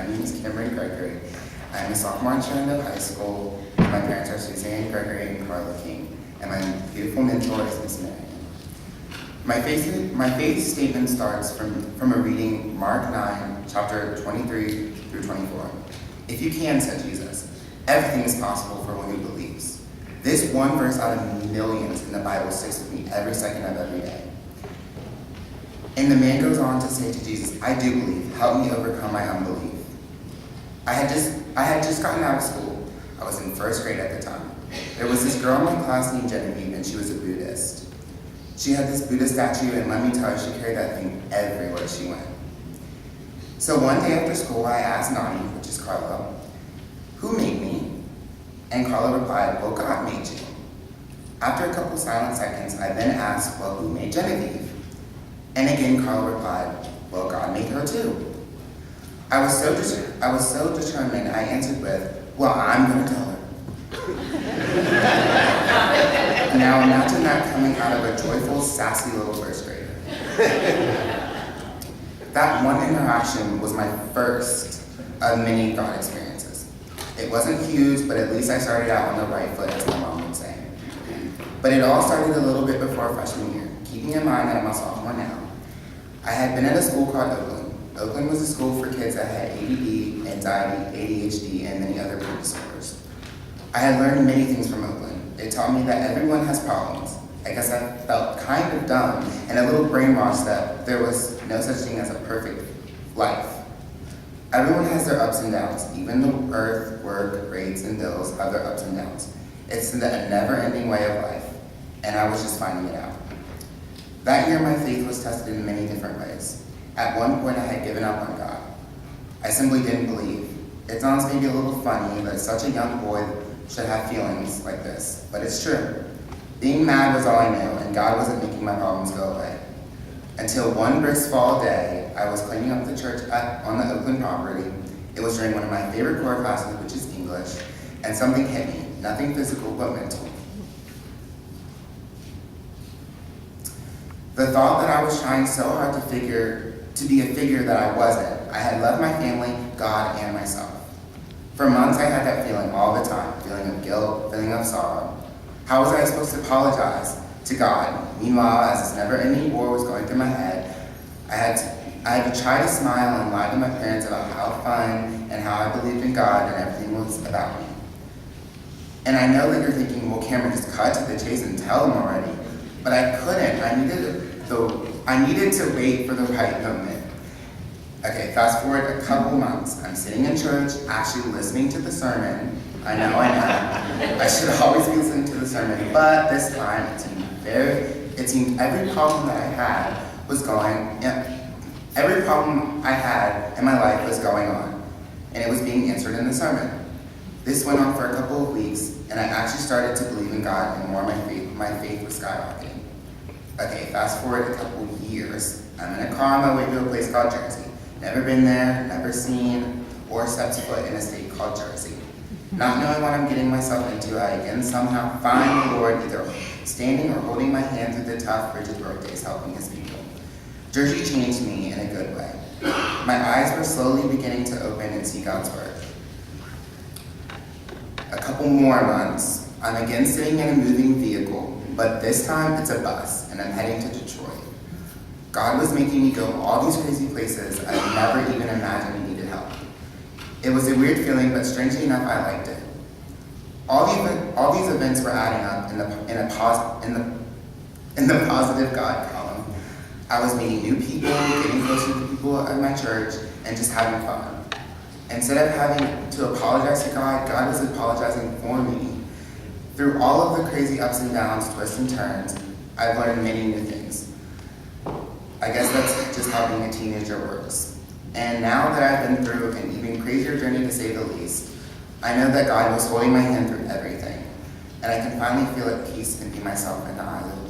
name is Cameron Gregory. I'm a sophomore in Shenandoah High School. My parents are Suzanne Gregory and Carla King, and my beautiful mentor is Miss Marion. My faith statement starts from a reading Mark 9, chapter 23 through 24. If you can, said Jesus, everything is possible for one who believes. This one verse out of millions in the Bible sticks with me every second of every day. And the man goes on to say to Jesus, I do believe, help me overcome my unbelief. I had just gotten out of school. I was in first grade at the time. There was this girl in my class named Genevieve, and she was a Buddhist. She had this Buddha statue, and let me tell you, she carried that thing everywhere she went. So one day after school, I asked Nani, which is Carla, who made me? And Carla replied, well, God made you. After a couple silent seconds, I then asked, well, who made Genevieve? And again, Carla replied, well, God made her too. I was so determined, I answered with, well, I'm going to tell her. Now imagine that coming out of a joyful, sassy little first grader. That one interaction was my first of many God experiences. It wasn't huge, but at least I started out on the right foot, as my mom would say. But it all started a little bit before freshman year. Keeping in mind that I'm a sophomore now, I had been at a school called Oakland. Oakland was a school for kids that had ADD, anxiety, ADHD, and many other brain disorders. I had learned many things from Oakland. It taught me that everyone has problems. I guess I felt kind of dumb and a little brainwashed that there was no such thing as a perfect life. Everyone has their ups and downs. Even the earth, work, grades, and bills have their ups and downs. It's the never-ending way of life, and I was just finding it out. That year, my faith was tested in many different ways. At one point, I had given up on God. I simply didn't believe. It sounds maybe a little funny that such a young boy should have feelings like this, but it's true. Being mad was all I knew, and God wasn't making my problems go away. Until one brisk fall day, I was cleaning up the church on the Oakland property. It was during one of my favorite core classes, which is English, and something hit me, nothing physical but mental. The thought that I was trying so hard to be a figure that I wasn't. I had loved my family, God, and myself. For months, I had that feeling all the time, feeling of guilt, feeling of sorrow. How was I supposed to apologize to God? Meanwhile, as this never-ending war was going through my head, I had to try to smile and lie to my parents about how fun and how I believed in God and everything was about me. And I know that you're thinking, well, Cameron, just cut to the chase and tell them already. But I couldn't. I needed to wait for the right moment. Okay, fast forward a couple months. I'm sitting in church, actually listening to the sermon. I know. I should always be listening to the sermon, but this time it seemed every problem that I had every problem I had in my life was going on, and it was being answered in the sermon. This went on for a couple of weeks, and I actually started to believe in God, and more my faith was skyrocketing. Okay, fast forward a couple years. I'm in a car on my way to a place called Jersey. Never been there, never seen, or stepped foot in a state called Jersey. Not knowing what I'm getting myself into, I again somehow find the Lord either standing or holding my hand through the tough, frigid workdays helping his people. Jersey changed me in a good way. My eyes were slowly beginning to open and see God's word. A couple more months, I'm again sitting in a moving vehicle, but this time it's a bus, and I'm heading to Detroit. God was making me go all these crazy places I never even imagined I needed help. It was a weird feeling, but strangely enough, I liked it. All these events were adding up in the positive God column. I was meeting new people, getting closer to people at my church, and just having fun. Instead of having to apologize to God, God was apologizing for me. Through all of the crazy ups and downs, twists and turns, I've learned many new things. I guess that's just how being a teenager works. And now that I've been through an even crazier journey to say the least, I know that God was holding my hand through everything, and I can finally feel at peace and be myself in the eye of the Lord.